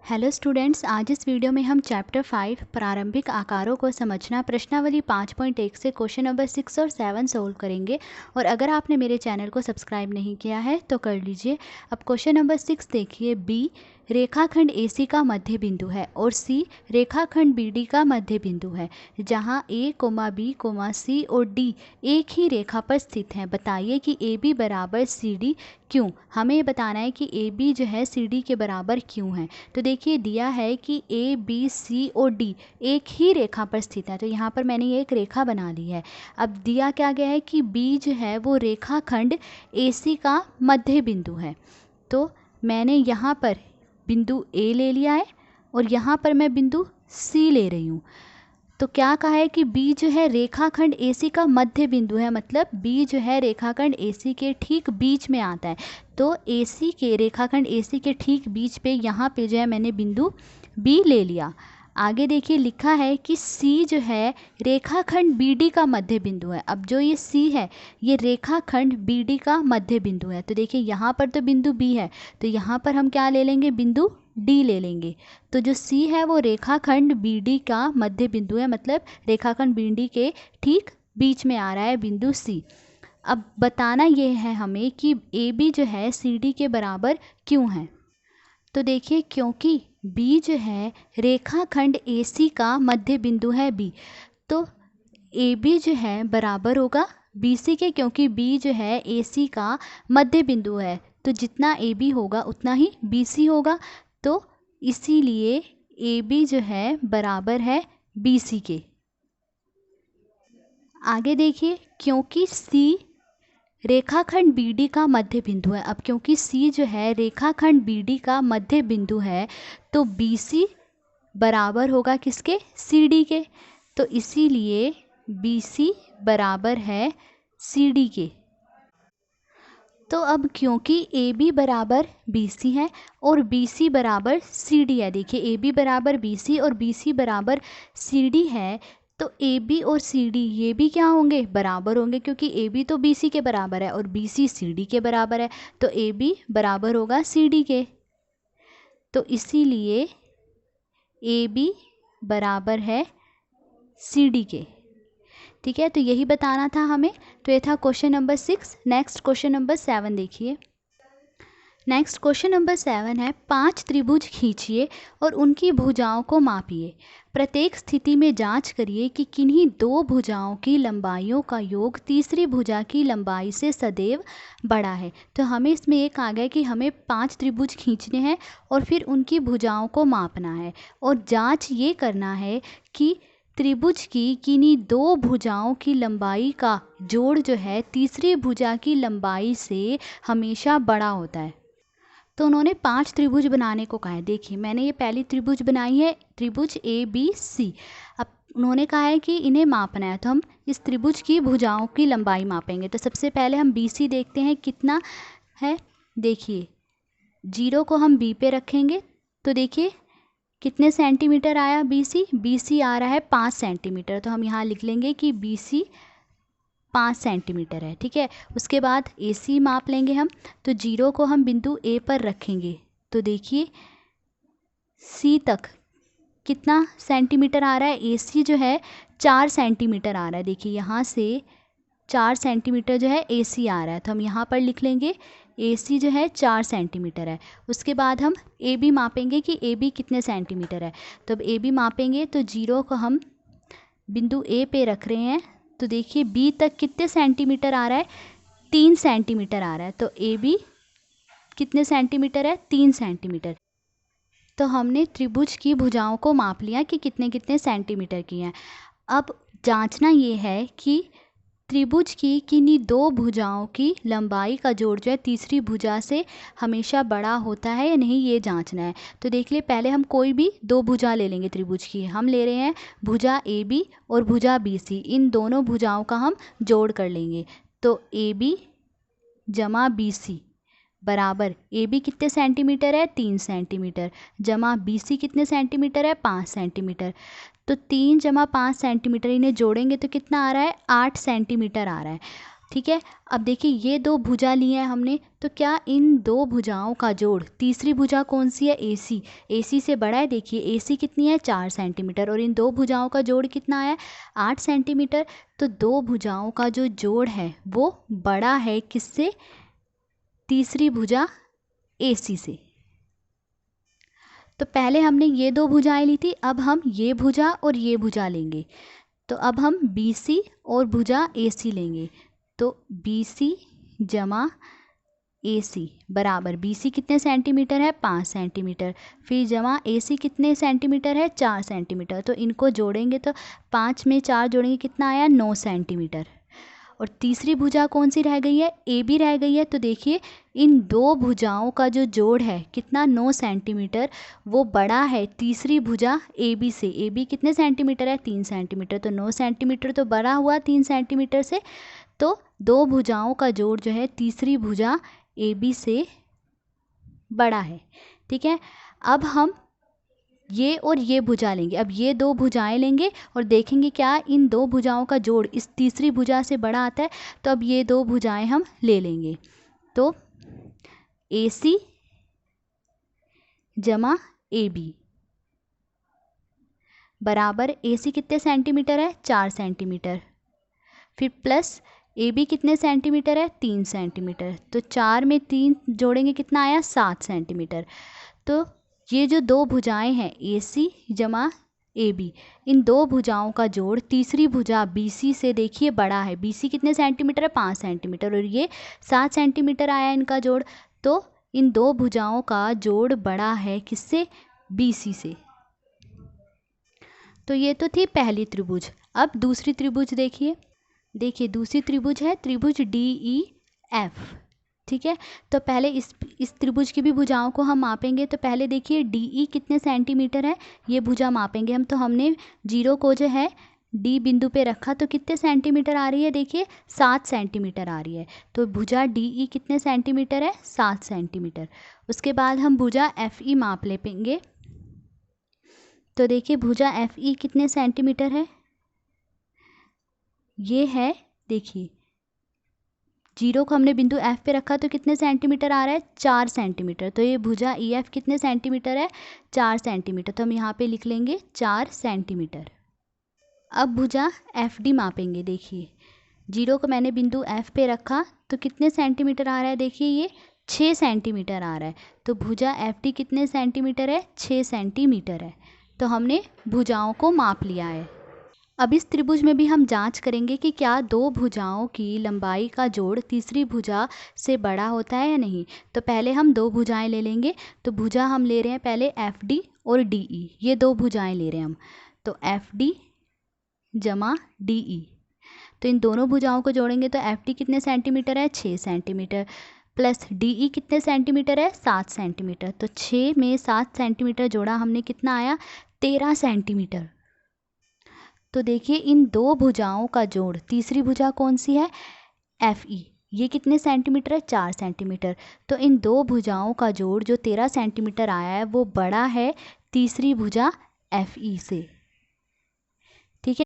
Hello students, आज इस video में हम चैप्टर 5 प्रारंभिक आकारों को समझना प्रश्नावली 5.1 से क्वेश्चन नंबर 6 और 7 सोल्व करेंगे। और अगर आपने मेरे चैनल को सब्सक्राइब नहीं किया है तो कर लीजिए। अब क्वेश्चन नंबर 6 देखिए। बी रेखाखंड AC का मध्य बिंदु है और C रेखाखंड BD का मध्य बिंदु है, जहां A, B, C और D एक ही रेखा पर स्थित हैं। बताइए कि AB बराबर CD क्यों। हमें ये बताना है कि AB जो है CD के बराबर क्यों है। तो देखिए दिया है कि A, B, C और D एक ही रेखा पर स्थित है, तो यहाँ पर मैंने ये एक रेखा बना ली है। अब दिया क्या गया है कि B जो है वो रेखाखंड AC का मध्य बिंदु है। तो मैंने यहाँ पर बिंदु A ले लिया है और यहाँ पर मैं बिंदु C ले रही हूँ। तो क्या कहा है कि B जो है रेखाखंड AC का मध्य बिंदु है, मतलब B जो है रेखाखंड AC के ठीक बीच में आता है। तो AC के रेखाखंड AC के ठीक बीच पे यहाँ पे जो है मैंने बिंदु B ले लिया। आगे देखिए लिखा है कि C जो है रेखाखंड BD का मध्य बिंदु है। अब जो ये C है ये रेखाखंड BD का मध्य बिंदु है। तो देखिए यहाँ पर तो बिंदु B है, तो यहाँ पर हम क्या ले लेंगे, बिंदु D ले लेंगे। तो जो C है वो रेखाखंड BD का मध्य बिंदु है, मतलब रेखाखंड BD के ठीक बीच में आ रहा है बिंदु C। अब बताना ये है हमें कि AB जो है CD के बराबर क्यों है। तो देखिए क्योंकि B जो है रेखाखंड AC का मध्य बिंदु है B, तो AB जो है बराबर होगा BC के, क्योंकि B जो है AC का मध्य बिंदु है। तो जितना AB होगा उतना ही BC होगा, तो इसीलिए AB जो है बराबर है BC के। आगे देखिए क्योंकि C रेखाखंड BD का मध्य बिंदु है। अब क्योंकि C जो है रेखाखंड BD का मध्य बिंदु है तो BC बराबर होगा किसके, CD के। तो इसीलिए BC बराबर है CD के। तो अब क्योंकि AB बराबर BC है और BC बराबर CD है, देखिए AB बराबर BC और BC बराबर CD है, तो AB और CD ये भी क्या होंगे, बराबर होंगे, क्योंकि AB तो BC के बराबर है और BC CD के बराबर है। तो AB बराबर होगा CD के। तो इसीलिए AB बराबर है CD के। ठीक है, तो यही बताना था हमें। तो ये था question number 6। Next question number 7 देखिए। नेक्स्ट क्वेश्चन नंबर 7 है, 5 त्रिभुज खींचिए और उनकी भुजाओं को मापिए। प्रत्येक स्थिति में जांच करिए कि किन्हीं दो भुजाओं की लंबाइयों का योग तीसरी भुजा की लंबाई से सदैव बड़ा है। तो हमें इसमें एक आ गया कि हमें 5 त्रिभुज खींचने हैं और फिर उनकी भुजाओं को मापना है और जांच ये करना है कि त्रिभुज की किन्हीं दो भुजाओं की लंबाई का जोड़ जो है तीसरी भुजा की लंबाई से हमेशा बड़ा होता है। तो उन्होंने 5 त्रिभुज बनाने को कहा है। देखिए मैंने ये पहली त्रिभुज बनाई है, त्रिभुज ABC। अब उन्होंने कहा है कि इन्हें मापना है, तो हम इस त्रिभुज की भुजाओं की लंबाई मापेंगे। तो सबसे पहले हम BC देखते हैं कितना है। देखिए 0 को हम B पे रखेंगे तो देखिए कितने सेंटीमीटर आया BC आ रहा है 5 सेंटीमीटर। तो हम यहाँ लिख लेंगे कि BC 5 सेंटीमीटर है। ठीक है, उसके बाद AC माप लेंगे हम। तो 0 को हम बिंदु A पर रखेंगे तो देखिए C तक कितना सेंटीमीटर आ रहा है, AC जो है 4 सेंटीमीटर आ रहा है। देखिए यहाँ से 4 सेंटीमीटर जो है AC आ रहा है, तो हम यहाँ पर लिख लेंगे AC जो है 4 सेंटीमीटर है। उसके बाद हम AB मापेंगे कि AB कितने सेंटीमीटर है। तो अब AB मापेंगे तो 0 को हम बिंदु A पे रख रहे हैं तो देखिए B तक कितने सेंटीमीटर आ रहा है, 3 सेंटीमीटर आ रहा है। तो AB कितने सेंटीमीटर है, 3 सेंटीमीटर। तो हमने त्रिभुज की भुजाओं को माप लिया कि कितने कितने सेंटीमीटर की हैं। अब जांचना ये है कि त्रिभुज की किन्हीं दो भुजाओं की लंबाई का जोड़ जो है तीसरी भुजा से हमेशा बड़ा होता है या नहीं, ये जांचना है। तो देख लिए पहले हम कोई भी दो भुजा ले लेंगे त्रिभुज की। हम ले रहे हैं भुजा AB और भुजा BC, इन दोनों भुजाओं का हम जोड़ कर लेंगे। तो AB जमा BC बराबर AB कितने सेंटीमीटर है, 3 सेंटीमीटर, जमा BC कितने सेंटीमीटर है, 5 सेंटीमीटर। तो 3 जमा 5 सेंटीमीटर इन्हें जोड़ेंगे तो कितना आ रहा है, 8 सेंटीमीटर आ रहा है। ठीक है। अब देखिए ये दो भुजा लिए हैं हमने, तो क्या इन दो भुजाओं का जोड़, तीसरी भुजा कौन सी है, AC, AC से बड़ा है। देखिए AC कितनी है, 4 सेंटीमीटर, और इन दो भुजाओं का जोड़ कितना है, 8 सेंटीमीटर। तो दो भुजाओं का जो जोड़ है वो बड़ा है किससे, तीसरी भुजा AC से। तो पहले हमने ये दो भुजाएं ली थी, अब हम ये भुजा और ये भुजा लेंगे। तो अब हम BC और भुजा AC लेंगे। तो BC जमा AC बराबर, BC कितने सेंटीमीटर है, 5 सेंटीमीटर, फिर जमा AC कितने सेंटीमीटर है, 4 सेंटीमीटर। तो इनको जोड़ेंगे तो 5 में 4 जोड़ेंगे कितना आया, 9 सेंटीमीटर। और तीसरी भुजा कौन सी रह गई है, AB रह गई है। तो देखिए इन दो भुजाओं का जो जोड़ है कितना, 9 सेंटीमीटर, वो बड़ा है तीसरी भुजा AB से। AB कितने सेंटीमीटर है, 3 सेंटीमीटर, तो 9 सेंटीमीटर तो बड़ा हुआ 3 सेंटीमीटर से। तो दो भुजाओं का जोड़ जो है तीसरी भुजा AB से बड़ा है। ठीक है। अब हम ये और ये भुजा लेंगे, अब ये दो भुजाएं लेंगे और देखेंगे क्या इन दो भुजाओं का जोड़ इस तीसरी भुजा से बड़ा आता है। तो अब ये दो भुजाएं हम ले लेंगे। तो AC जमा AB बराबर, AC कितने सेंटीमीटर है, 4 सेंटीमीटर, फिर प्लस AB कितने सेंटीमीटर है, 3 सेंटीमीटर। तो 4 में 3 जोड़ेंगे कितना आया, 7 सेंटीमीटर। तो ये जो दो भुजाएं हैं AC जमा AB, इन दो भुजाओं का जोड़ तीसरी भुजा BC से देखिए बड़ा है। BC कितने सेंटीमीटर है, 5 सेंटीमीटर, और ये 7 सेंटीमीटर आया इनका जोड़। तो इन दो भुजाओं का जोड़ बड़ा है किससे, BC से। तो ये तो थी पहली त्रिभुज। अब दूसरी त्रिभुज देखिए, देखिए दूसरी त्रिभुज है त्रिभुज DEF। ठीक है। तो पहले इस त्रिभुज की भी भुजाओं को हम मापेंगे। तो पहले देखिए DE कितने सेंटीमीटर है, ये भुजा मापेंगे हम। तो हमने जीरो को जो है D बिंदु पे रखा, तो कितने सेंटीमीटर आ रही है, देखिए 7 सेंटीमीटर आ रही है। तो भुजा DE कितने सेंटीमीटर है, 7 सेंटीमीटर। उसके बाद हम भुजा FE माप लेंगे। तो देखिए भुजा FE कितने सेंटीमीटर है, ये है, देखिए जीरो को हमने बिंदु F पे रखा तो कितने सेंटीमीटर आ रहा है, 4 सेंटीमीटर। तो ये भुजा EF कितने सेंटीमीटर है, 4 सेंटीमीटर। तो हम यहाँ पे लिख लेंगे 4 सेंटीमीटर। अब भुजा FD मापेंगे। देखिए जीरो को मैंने बिंदु F पे रखा तो कितने सेंटीमीटर आ रहा है, देखिए ये 6 सेंटीमीटर आ रहा है। तो भुजा FD कितने सेंटीमीटर है, 6 सेंटीमीटर है। तो हमने भुजाओं को माप लिया है। अब इस त्रिभुज में भी हम जांच करेंगे कि क्या दो भुजाओं की लंबाई का जोड़ तीसरी भुजा से बड़ा होता है या नहीं। तो पहले हम दो भुजाएं ले लेंगे। तो भुजा हम ले रहे हैं पहले FD और DE, ये दो भुजाएं ले रहे हैं हम। तो FD जमा DE, तो इन दोनों भुजाओं को जोड़ेंगे तो FD कितने सेंटीमीटर है, 6 सेंटीमीटर, प्लस DE कितने सेंटीमीटर है, 7 सेंटीमीटर। तो 6 में 7 सेंटीमीटर जोड़ा हमने, कितना आया, 13 सेंटीमीटर। तो देखिए इन दो भुजाओं का जोड़, तीसरी भुजा कौन सी है, FE, ये कितने सेंटीमीटर है, 4 सेंटीमीटर। तो इन दो भुजाओं का जोड़ जो 13 सेंटीमीटर आया है वो बड़ा है तीसरी भुजा FE से। ठीक है,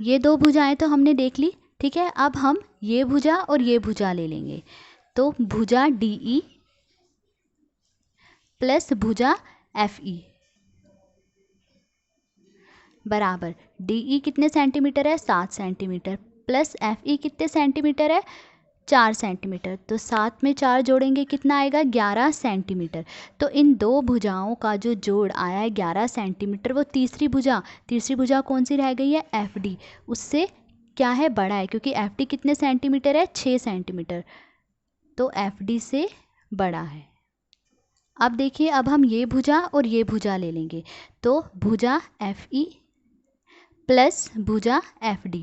ये दो भुजाएं तो हमने देख ली। ठीक है। अब हम ये भुजा और ये भुजा ले लेंगे। तो भुजा DE प्लस भुजा FE बराबर, DE कितने सेंटीमीटर है, 7 सेंटीमीटर, प्लस FE कितने सेंटीमीटर है, 4 सेंटीमीटर। तो 7 में 4 जोड़ेंगे कितना आएगा, 11 सेंटीमीटर। तो इन दो भुजाओं का जो जोड़ आया है 11 सेंटीमीटर, वो तीसरी भुजा कौन सी रह गई है, FD, उससे क्या है, बड़ा है, क्योंकि FD कितने सेंटीमीटर है, 6 सेंटीमीटर। तो FD से बड़ा है। अब देखिए अब हम ये भुजा और ये भुजा ले लेंगे। तो भुजा FE प्लस भुजा FD,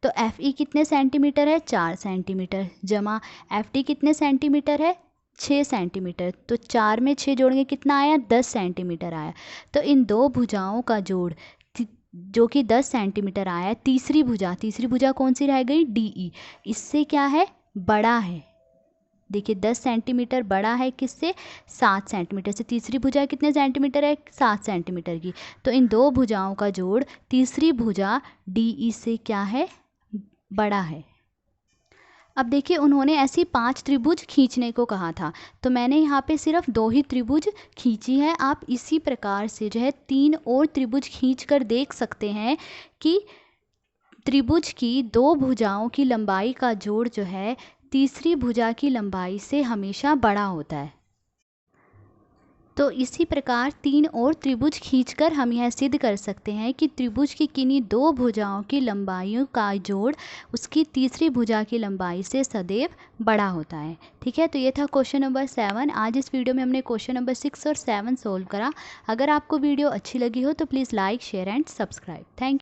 तो FE कितने सेंटीमीटर है, 4 सेंटीमीटर, जमा FD कितने सेंटीमीटर है, 6 सेंटीमीटर। तो 4 में 6 जोड़ेंगे कितना आया, 10 सेंटीमीटर आया। तो इन दो भुजाओं का जोड़ जो कि 10 सेंटीमीटर आया, तीसरी भुजा कौन सी रह गई, DE, इससे क्या है, बड़ा है। देखिए 10 सेंटीमीटर बड़ा है किससे, 7 सेंटीमीटर से। तीसरी भुजा कितने सेंटीमीटर है, 7 सेंटीमीटर की। तो इन दो भुजाओं का जोड़ तीसरी भुजा DE से क्या है, बड़ा है। अब देखिए उन्होंने ऐसी 5 त्रिभुज खींचने को कहा था, तो मैंने यहाँ पे सिर्फ 2 ही त्रिभुज खींची है। आप इसी प्रकार से जो है 3 और त्रिभुज खींच कर देख सकते हैं कि त्रिभुज की 2 भुजाओं की लंबाई का जोड़ जो है तीसरी भुजा की लंबाई से हमेशा बड़ा होता है। तो इसी प्रकार 3 और त्रिभुज खींचकर हम यह सिद्ध कर सकते हैं कि त्रिभुज की किन्हीं 2 भुजाओं की लंबाइयों का जोड़ उसकी तीसरी भुजा की लंबाई से सदैव बड़ा होता है। ठीक है, तो ये था क्वेश्चन नंबर 7। आज इस वीडियो में हमने क्वेश्चन नंबर 6 और 7 सोल्व करा। अगर आपको वीडियो अच्छी लगी हो तो please like, share and subscribe. Thank you.